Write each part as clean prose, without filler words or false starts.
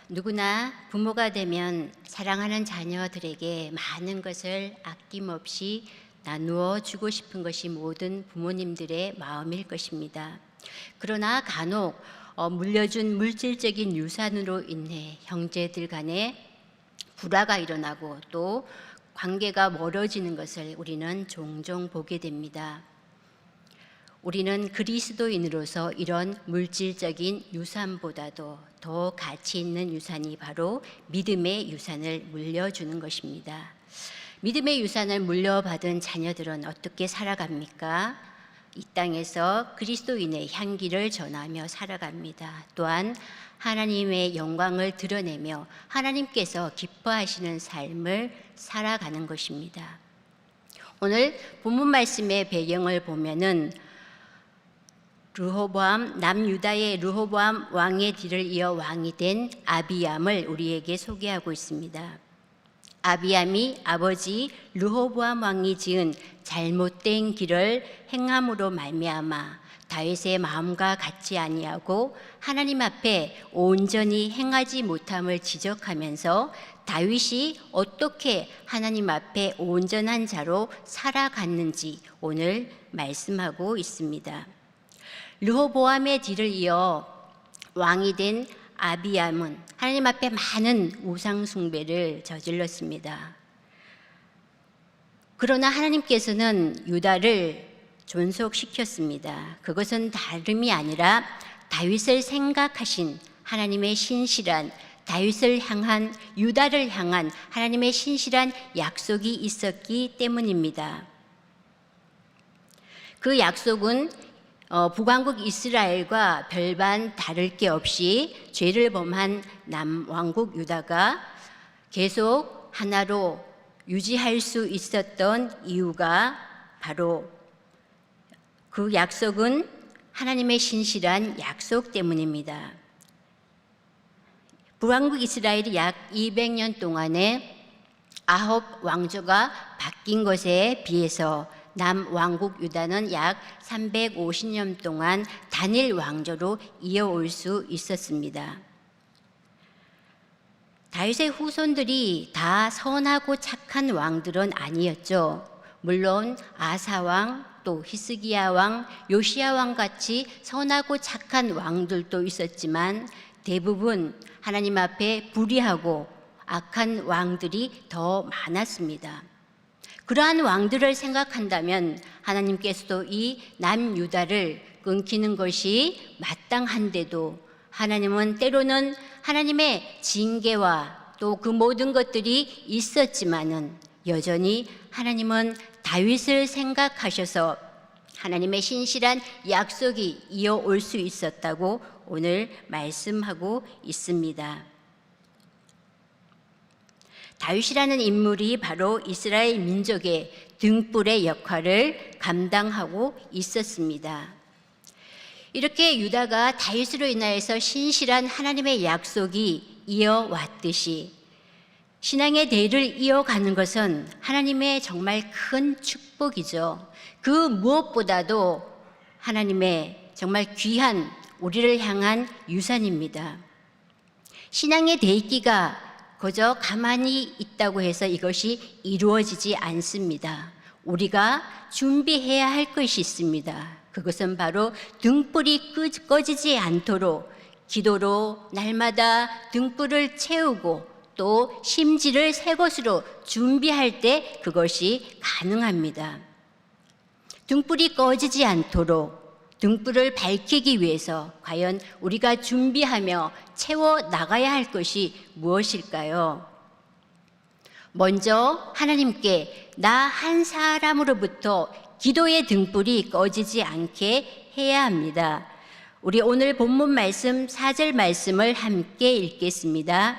누구나 부모가 되면 사랑하는 자녀들에게 많은 것을 아낌없이 나누어 주고 싶은 것이 모든 부모님들의 마음일 것입니다. 그러나 간혹 물려준 물질적인 유산으로 인해 형제들 간에 불화가 일어나고 또 관계가 멀어지는 것을 우리는 종종 보게 됩니다. 우리는 그리스도인으로서 이런 물질적인 유산보다도 더 가치 있는 유산이 바로 믿음의 유산을 물려주는 것입니다. 믿음의 유산을 물려받은 자녀들은 어떻게 살아갑니까? 이 땅에서 그리스도인의 향기를 전하며 살아갑니다. 또한 하나님의 영광을 드러내며 하나님께서 기뻐하시는 삶을 살아가는 것입니다. 오늘 본문 말씀의 배경을 보면은 남유다의 르호보암 왕의 뒤를 이어 왕이 된 아비암을 우리에게 소개하고 있습니다. 아비암이 아버지 르호보암 왕이 지은 잘못된 길을 행함으로 말미암아 다윗의 마음과 같지 아니하고 하나님 앞에 온전히 행하지 못함을 지적하면서 다윗이 어떻게 하나님 앞에 온전한 자로 살아갔는지 오늘 말씀하고 있습니다. 르호보암의 뒤를 이어 왕이 된 아비암은 하나님 앞에 많은 우상 숭배를 저질렀습니다. 그러나 하나님께서는 유다를 존속시켰습니다. 그것은 다름이 아니라 다윗을 생각하신 하나님의 신실한 다윗을 향한 유다를 향한 하나님의 신실한 약속이 있었기 때문입니다. 그 약속은 북왕국 이스라엘과 별반 다를 게 없이 죄를 범한 남왕국 유다가 계속 하나로 유지할 수 있었던 이유가 바로 그 약속은 하나님의 신실한 약속 때문입니다. 북왕국 이스라엘이 약 200년 동안에 아합 왕조가 바뀐 것에 비해서 남왕국 유다는 약 350년 동안 단일 왕조로 이어올 수 있었습니다. 다윗의 후손들이 다 선하고 착한 왕들은 아니었죠. 물론 아사 왕, 또 히스기야 왕, 요시야 왕 같이 선하고 착한 왕들도 있었지만 대부분 하나님 앞에 불의하고 악한 왕들이 더 많았습니다. 그러한 왕들을 생각한다면 하나님께서도 이 남유다를 끊기는 것이 마땅한데도 하나님은 때로는 하나님의 징계와 또 그 모든 것들이 있었지만은 여전히 하나님은 다윗을 생각하셔서 하나님의 신실한 약속이 이어올 수 있었다고 오늘 말씀하고 있습니다. 다윗이라는 인물이 바로 이스라엘 민족의 등불의 역할을 감당하고 있었습니다. 이렇게 유다가 다윗으로 인하여서 신실한 하나님의 약속이 이어왔듯이 신앙의 대를 이어가는 것은 하나님의 정말 큰 축복이죠. 그 무엇보다도 하나님의 정말 귀한 우리를 향한 유산입니다. 신앙의 대기가 그저 가만히 있다고 해서 이것이 이루어지지 않습니다. 우리가 준비해야 할 것이 있습니다. 그것은 바로 등불이 꺼지지 않도록 기도로 날마다 등불을 채우고 또 심지를 새 것으로 준비할 때 그것이 가능합니다. 등불이 꺼지지 않도록 등불을 밝히기 위해서 과연 우리가 준비하며 채워 나가야 할 것이 무엇일까요? 먼저 하나님께 나 한 사람으로부터 기도의 등불이 꺼지지 않게 해야 합니다. 우리 오늘 본문 말씀 4절 말씀을 함께 읽겠습니다.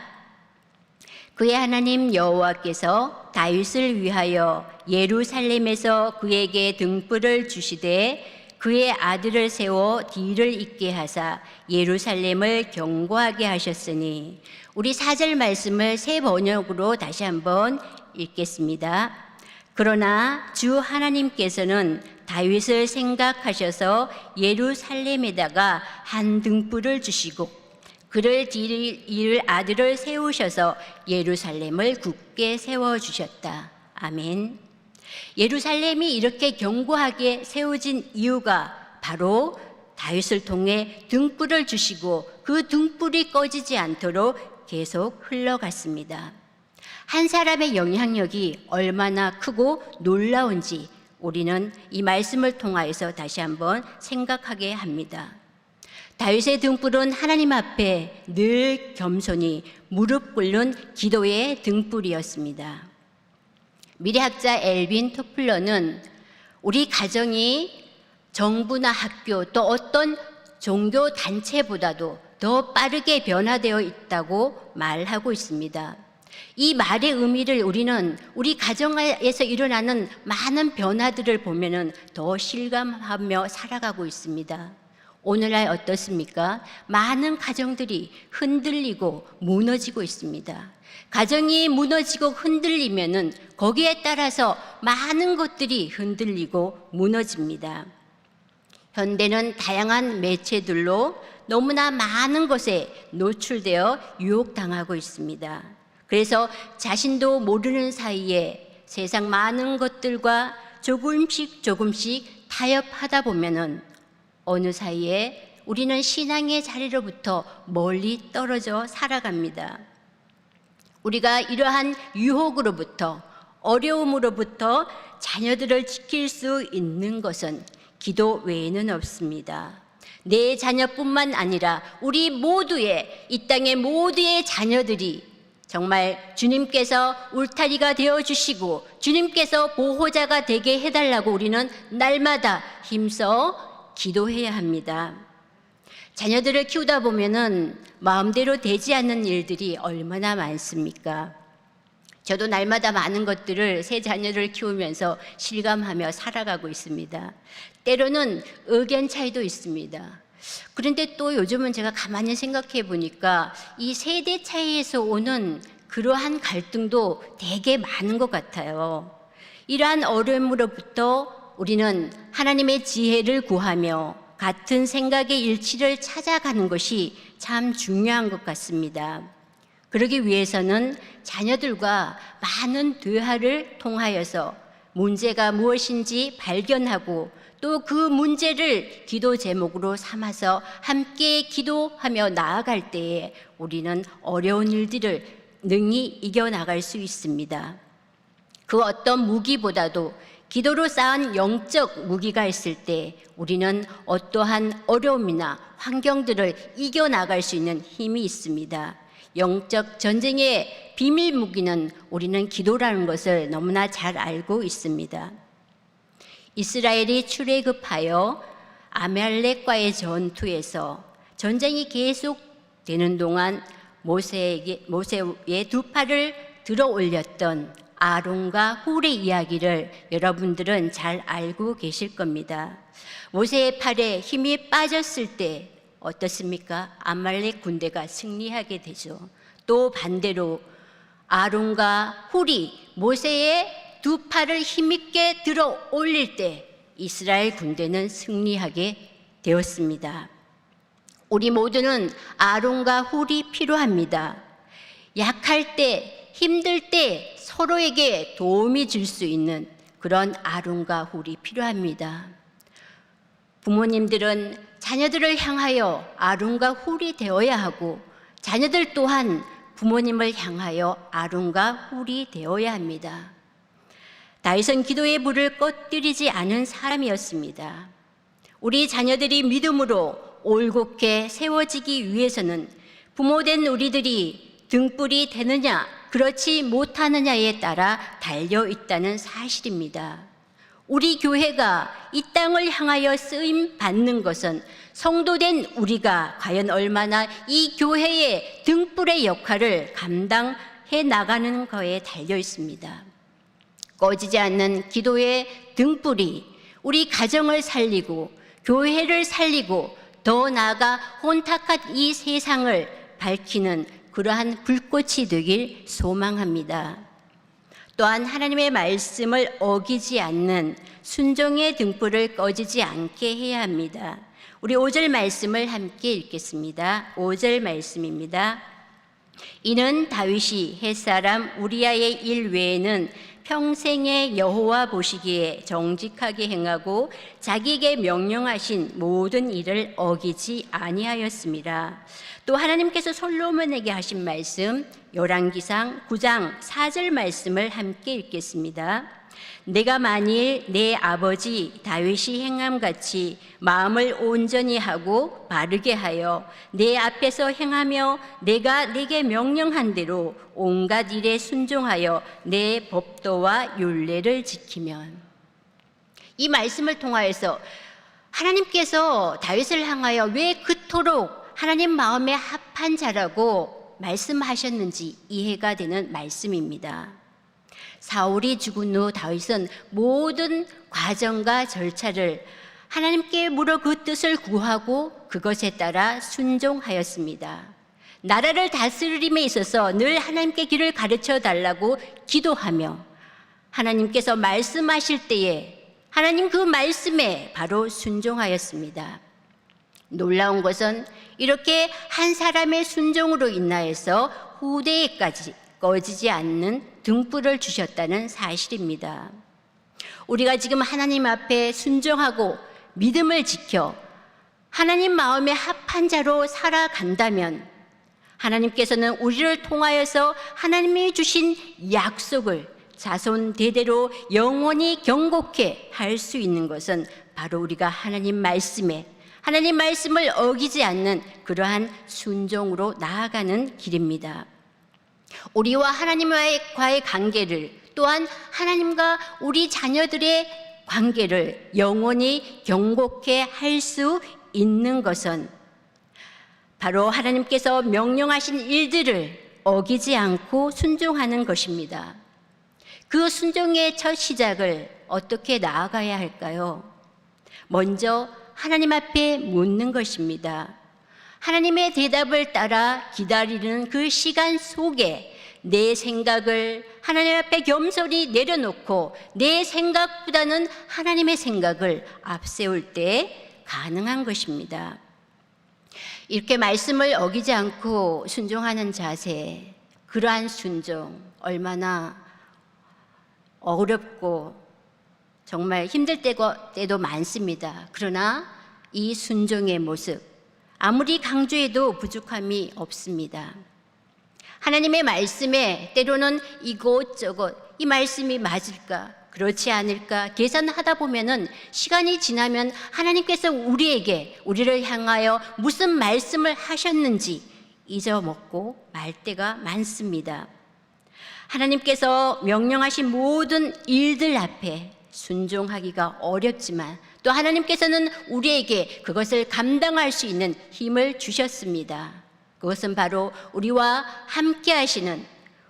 그의 하나님 여호와께서 다윗을 위하여 예루살렘에서 그에게 등불을 주시되 그의 아들을 세워 뒤를 잇게 하사 예루살렘을 견고하게 하셨으니 우리 4절 말씀을 새 번역으로 다시 한번 읽겠습니다. 그러나 주 하나님께서는 다윗을 생각하셔서 예루살렘에다가 한 등불을 주시고 그를 이을 아들을 세우셔서 예루살렘을 굳게 세워주셨다. 아멘. 예루살렘이 이렇게 견고하게 세워진 이유가 바로 다윗을 통해 등불을 주시고 그 등불이 꺼지지 않도록 계속 흘러갔습니다. 한 사람의 영향력이 얼마나 크고 놀라운지 우리는 이 말씀을 통하여서 다시 한번 생각하게 합니다. 다윗의 등불은 하나님 앞에 늘 겸손히 무릎 꿇는 기도의 등불이었습니다. 미래학자 엘빈 토플러는 우리 가정이 정부나 학교 또 어떤 종교 단체보다도 더 빠르게 변화되어 있다고 말하고 있습니다. 이 말의 의미를 우리는 우리 가정에서 일어나는 많은 변화들을 보면은 더 실감하며 살아가고 있습니다. 오늘날 어떻습니까? 많은 가정들이 흔들리고 무너지고 있습니다. 가정이 무너지고 흔들리면은 거기에 따라서 많은 것들이 흔들리고 무너집니다. 현대는 다양한 매체들로 너무나 많은 것에 노출되어 유혹당하고 있습니다. 그래서 자신도 모르는 사이에 세상 많은 것들과 조금씩 타협하다 보면은 어느 사이에 우리는 신앙의 자리로부터 멀리 떨어져 살아갑니다. 우리가 이러한 유혹으로부터 어려움으로부터 자녀들을 지킬 수 있는 것은 기도 외에는 없습니다. 내 자녀뿐만 아니라 우리 모두의 이 땅의 모두의 자녀들이 정말 주님께서 울타리가 되어주시고 주님께서 보호자가 되게 해달라고 우리는 날마다 힘써 기도해야 합니다. 자녀들을 키우다 보면은 마음대로 되지 않는 일들이 얼마나 많습니까? 저도 날마다 많은 것들을 새 자녀를 키우면서 실감하며 살아가고 있습니다. 때로는 의견 차이도 있습니다. 그런데 또 요즘은 제가 가만히 생각해 보니까 이 세대 차이에서 오는 그러한 갈등도 되게 많은 것 같아요. 이러한 어려움으로부터 우리는 하나님의 지혜를 구하며 같은 생각의 일치를 찾아가는 것이 참 중요한 것 같습니다. 그러기 위해서는 자녀들과 많은 대화를 통하여서 문제가 무엇인지 발견하고 또 그 문제를 기도 제목으로 삼아서 함께 기도하며 나아갈 때에 우리는 어려운 일들을 능히 이겨나갈 수 있습니다. 그 어떤 무기보다도 기도로 쌓은 영적 무기가 있을 때 우리는 어떠한 어려움이나 환경들을 이겨나갈 수 있는 힘이 있습니다. 영적 전쟁의 비밀 무기는 우리는 기도라는 것을 너무나 잘 알고 있습니다. 이스라엘이 출애굽하여 아말렉과의 전투에서 전쟁이 계속되는 동안 모세의 두 팔을 들어 올렸던 아론과 훌의 이야기를 여러분들은 잘 알고 계실 겁니다. 모세의 팔에 힘이 빠졌을 때 어떻습니까? 아말렉 군대가 승리하게 되죠. 또 반대로 아론과 훌이 모세의 두 팔을 힘있게 들어 올릴 때 이스라엘 군대는 승리하게 되었습니다. 우리 모두는 아론과 훌이 필요합니다. 약할 때, 힘들 때 서로에게 도움이 줄 수 있는 그런 아론과 훌이 필요합니다. 부모님들은 자녀들을 향하여 아론과 훌이 되어야 하고 자녀들 또한 부모님을 향하여 아론과 훌이 되어야 합니다. 다윗은 기도의 불을 꺼뜨리지 않은 사람이었습니다. 우리 자녀들이 믿음으로 올곧게 세워지기 위해서는 부모된 우리들이 등불이 되느냐 그렇지 못하느냐에 따라 달려 있다는 사실입니다. 우리 교회가 이 땅을 향하여 쓰임 받는 것은 성도된 우리가 과연 얼마나 이 교회의 등불의 역할을 감당해 나가는 거에 달려 있습니다. 꺼지지 않는 기도의 등불이 우리 가정을 살리고 교회를 살리고 더 나아가 혼탁한 이 세상을 밝히는 그러한 불꽃이 되길 소망합니다. 또한 하나님의 말씀을 어기지 않는 순종의 등불을 꺼지지 않게 해야 합니다. 우리 5절 말씀을 함께 읽겠습니다. 5절 말씀입니다. 이는 다윗이 햇사람 우리아의 일 외에는 평생에 여호와 보시기에 정직하게 행하고 자기에게 명령하신 모든 일을 어기지 아니하였습니다. 또 하나님께서 솔로몬에게 하신 말씀 열왕기상 9장 4절 말씀을 함께 읽겠습니다. 내가 만일 내 아버지 다윗이 행함같이 마음을 온전히 하고 바르게 하여 내 앞에서 행하며 내가 네게 명령한 대로 온갖 일에 순종하여 내 법도와 율례를 지키면. 이 말씀을 통하여서 하나님께서 다윗을 향하여 왜 그토록 하나님 마음에 합한 자라고 말씀하셨는지 이해가 되는 말씀입니다. 사울이 죽은 후 다윗은 모든 과정과 절차를 하나님께 물어 그 뜻을 구하고 그것에 따라 순종하였습니다. 나라를 다스림에 있어서 늘 하나님께 길을 가르쳐 달라고 기도하며 하나님께서 말씀하실 때에 하나님 그 말씀에 바로 순종하였습니다. 놀라운 것은 이렇게 한 사람의 순종으로 인하여서 후대에까지 꺼지지 않는 등불을 주셨다는 사실입니다. 우리가 지금 하나님 앞에 순종하고 믿음을 지켜 하나님 마음에 합한 자로 살아간다면 하나님께서는 우리를 통하여서 하나님이 주신 약속을 자손 대대로 영원히 경고케 할 수 있는 것은 바로 우리가 하나님 말씀을 어기지 않는 그러한 순종으로 나아가는 길입니다. 우리와 하나님과의 관계를 또한 하나님과 우리 자녀들의 관계를 영원히 경고케 할 수 있는 것은 바로 하나님께서 명령하신 일들을 어기지 않고 순종하는 것입니다. 그 순종의 첫 시작을 어떻게 나아가야 할까요? 먼저 하나님 앞에 묻는 것입니다. 하나님의 대답을 따라 기다리는 그 시간 속에 내 생각을 하나님 앞에 겸손히 내려놓고 내 생각보다는 하나님의 생각을 앞세울 때 가능한 것입니다. 이렇게 말씀을 어기지 않고 순종하는 자세, 그러한 순종 얼마나 어렵고 정말 힘들 때도 많습니다. 그러나 이 순종의 모습 아무리 강조해도 부족함이 없습니다. 하나님의 말씀에 때로는 이곳저곳 이 말씀이 맞을까 그렇지 않을까 계산하다 보면은 시간이 지나면 하나님께서 우리를 향하여 무슨 말씀을 하셨는지 잊어먹고 말 때가 많습니다. 하나님께서 명령하신 모든 일들 앞에 순종하기가 어렵지만 또 하나님께서는 우리에게 그것을 감당할 수 있는 힘을 주셨습니다. 그것은 바로 우리와 함께 하시는,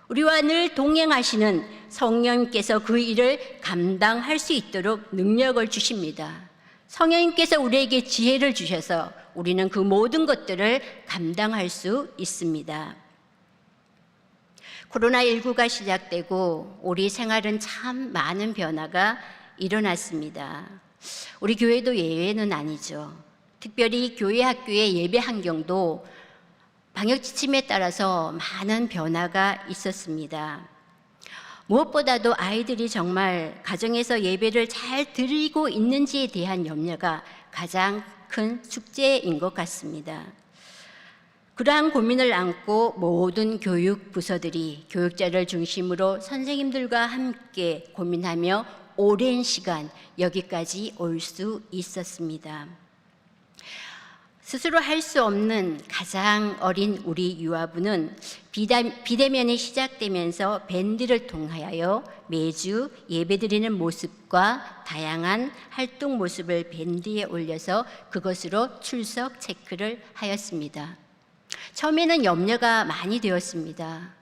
우리와 늘 동행하시는 성령님께서 그 일을 감당할 수 있도록 능력을 주십니다. 성령님께서 우리에게 지혜를 주셔서 우리는 그 모든 것들을 감당할 수 있습니다. 코로나19가 시작되고 우리 생활은 참 많은 변화가 일어났습니다. 우리 교회도 예외는 아니죠. 특별히 교회 학교의 예배 환경도 방역 지침에 따라서 많은 변화가 있었습니다. 무엇보다도 아이들이 정말 가정에서 예배를 잘 드리고 있는지에 대한 염려가 가장 큰 숙제인 것 같습니다. 그러한 고민을 안고 모든 교육 부서들이 교육자를 중심으로 선생님들과 함께 고민하며 오랜 시간 여기까지 올 수 있었습니다. 스스로 할 수 없는 가장 어린 우리 유아부는 비대면이 시작되면서 밴드를 통하여 매주 예배드리는 모습과 다양한 활동 모습을 밴드에 올려서 그것으로 출석 체크를 하였습니다. 처음에는 염려가 많이 되었습니다.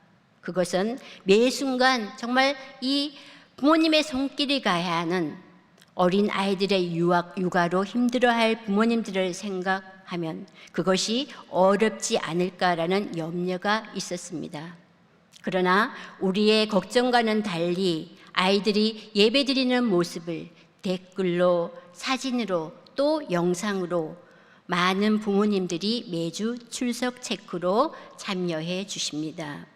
그것은 매 순간 정말 이 부모님의 손길이 가야 하는 어린 아이들의 육아로 힘들어할 부모님들을 생각하면 그것이 어렵지 않을까라는 염려가 있었습니다. 그러나 우리의 걱정과는 달리 아이들이 예배드리는 모습을 댓글로, 사진으로 또 영상으로 많은 부모님들이 매주 출석 체크로 참여해 주십니다.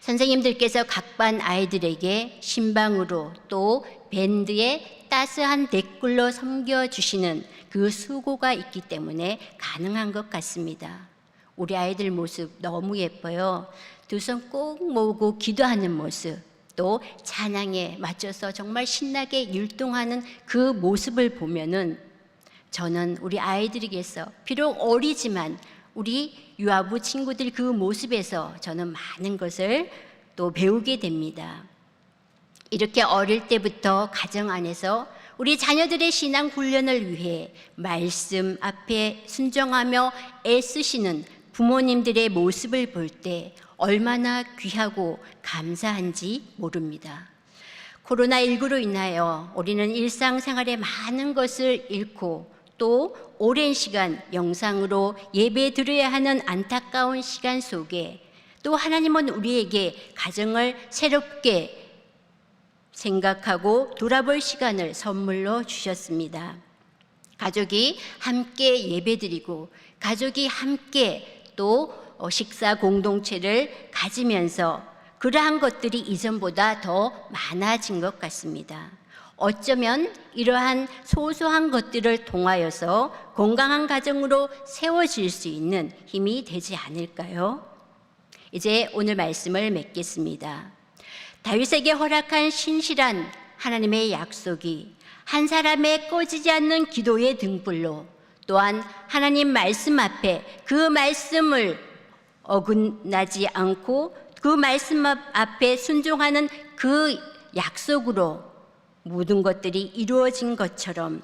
선생님들께서 각 반 아이들에게 신방으로 또 밴드에 따스한 댓글로 섬겨주시는 그 수고가 있기 때문에 가능한 것 같습니다. 우리 아이들 모습 너무 예뻐요. 두 손 꼭 모으고 기도하는 모습, 또 찬양에 맞춰서 정말 신나게 율동하는 그 모습을 보면은 저는 우리 아이들에게서 비록 어리지만 우리 유아부 친구들 그 모습에서 저는 많은 것을 또 배우게 됩니다. 이렇게 어릴 때부터 가정 안에서 우리 자녀들의 신앙 훈련을 위해 말씀 앞에 순종하며 애쓰시는 부모님들의 모습을 볼 때 얼마나 귀하고 감사한지 모릅니다. 코로나19로 인하여 우리는 일상생활에 많은 것을 잃고 또 오랜 시간 영상으로 예배 드려야 하는 안타까운 시간 속에 또 하나님은 우리에게 가정을 새롭게 생각하고 돌아볼 시간을 선물로 주셨습니다. 가족이 함께 예배드리고 가족이 함께 또 식사 공동체를 가지면서 그러한 것들이 이전보다 더 많아진 것 같습니다. 어쩌면 이러한 소소한 것들을 통하여서 건강한 가정으로 세워질 수 있는 힘이 되지 않을까요? 이제 오늘 말씀을 맺겠습니다. 다윗에게 허락한 신실한 하나님의 약속이 한 사람의 꺼지지 않는 기도의 등불로 또한 하나님 말씀 앞에 그 말씀을 어긋나지 않고 그 말씀 앞에 순종하는 그 약속으로 모든 것들이 이루어진 것처럼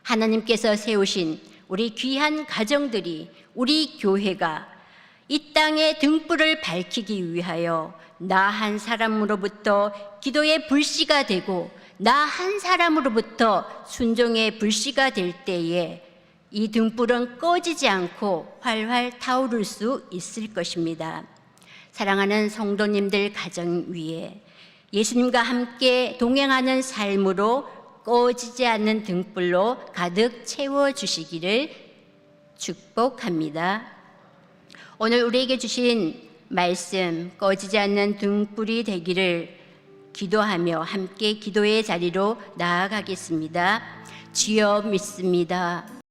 하나님께서 세우신 우리 귀한 가정들이 우리 교회가 이 땅의 등불을 밝히기 위하여 나 한 사람으로부터 기도의 불씨가 되고 나 한 사람으로부터 순종의 불씨가 될 때에 이 등불은 꺼지지 않고 활활 타오를 수 있을 것입니다. 사랑하는 성도님들 가정 위에 예수님과 함께 동행하는 삶으로 꺼지지 않는 등불로 가득 채워주시기를 축복합니다. 오늘 우리에게 주신 말씀 꺼지지 않는 등불이 되기를 기도하며 함께 기도의 자리로 나아가겠습니다. 주여 믿습니다.